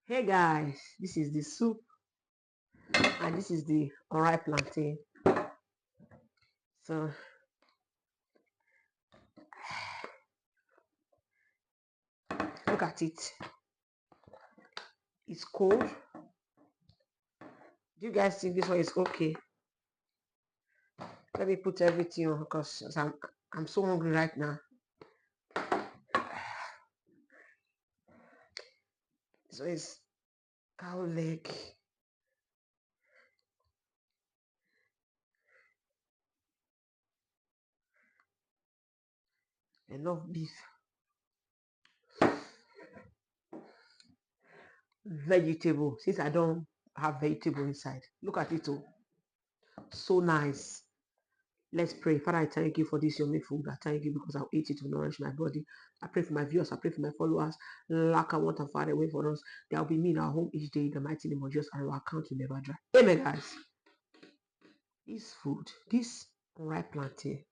Hey guys, this is the soup and this is the unripe plantain. So look at it. It's cold. Do you guys think this one is okay? Let me put everything on because I'm so hungry right now. So it's cow leg. Enough beef. Vegetable. Since I don't have vegetable inside. Look at it all. So nice. Let's pray. Father, I thank you for this yummy food. I thank you because I'll eat it to nourish my body. I pray for my viewers. I pray for my followers. Lack and want and far away from us. There will be me in our home each day in the mighty name of Jesus, and our account will never dry. Amen, guys. This food, this ripe plantain,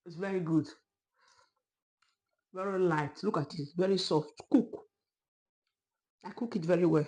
it's very good. Very light. Look at it. Very soft. Cook. I cook it very well.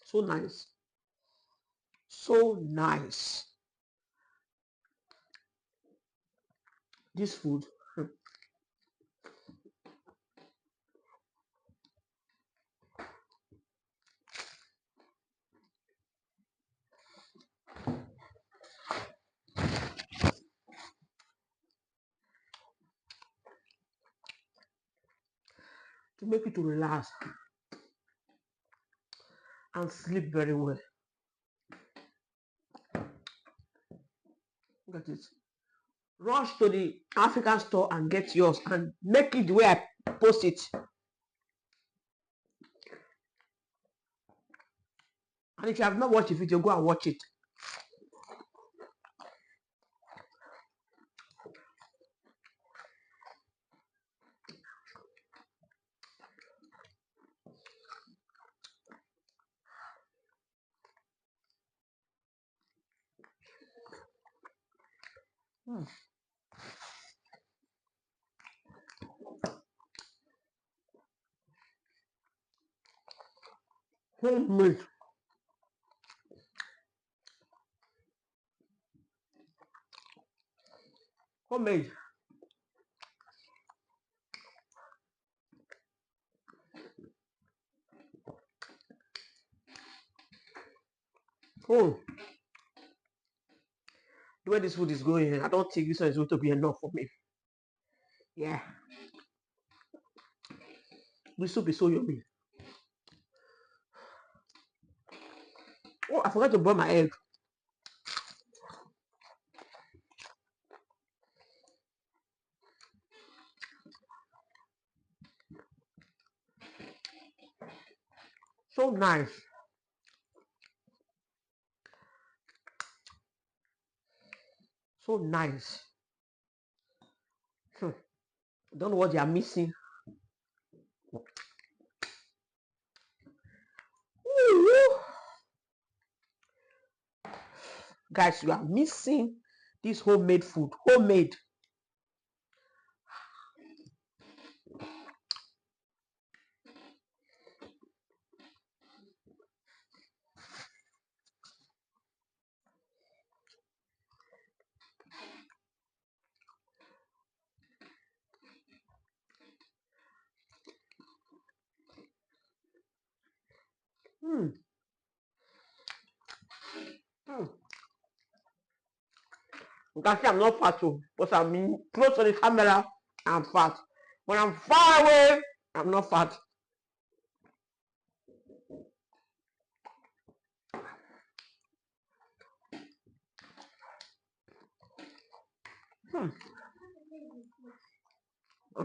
So nice. So nice. This food. To make you to relax and sleep very well. Look at it. Rush to the African store and get yours and make it the way I post it. And if you have not watched the video, go and watch it. Mm. Homemade. Homemade. Oh, the way this food is going, I don't think this one is going to be enough for me. Yeah, the soup is so yummy. Oh, I forgot to boil my egg. So nice. So nice. Don't know what they are missing. Ooh. Guys, you are missing this homemade food. Homemade. Mm. Mm. You can see I'm not fat too, because I'm close to the camera. I'm fat. When I'm far away, I'm not fat. Hmm.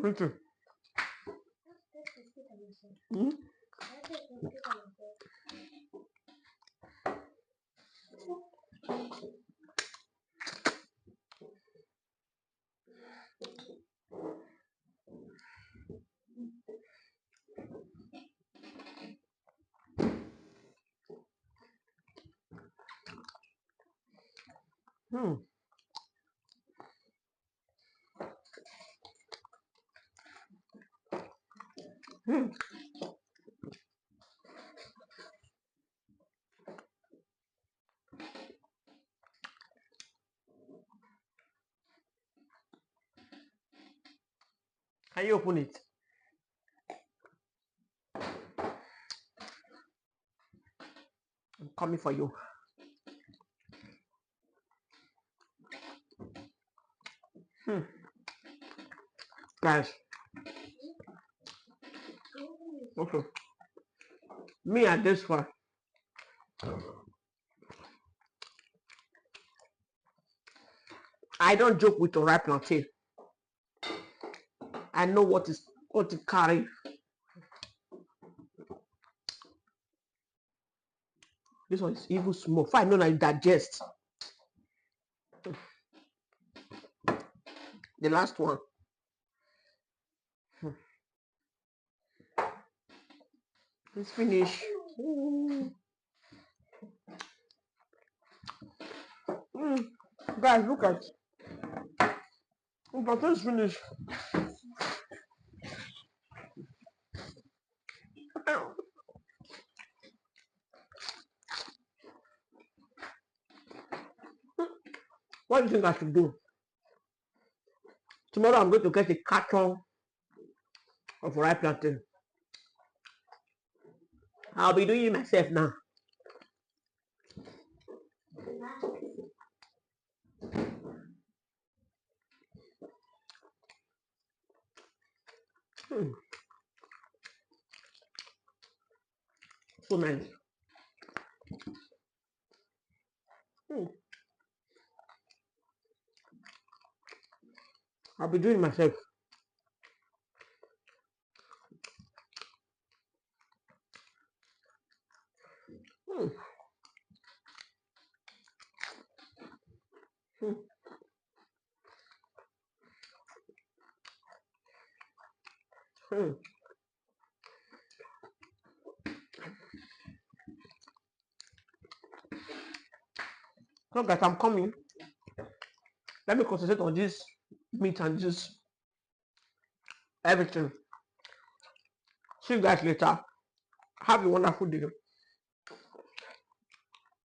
Me too. Hmm. Hmm. Hmm. Can you open it? I'm coming for you. Hmm. Guys, okay. Me and this one, I don't joke with ripe plantain. I know what it carry. This one is even small. If I know that you digest. The last one. Hmm. It's finished. Mm. Guys, look at it. But it's finished. What do you think I should do? Tomorrow I'm going to get a carton of ripe plantain. I'll be doing it myself now. Hmm. So nice. Hmm. I'll be doing it myself. Hmm. Hmm. Hmm. So guys, I'm coming. Let me concentrate on this meat and this everything. See you guys later. Have a wonderful day.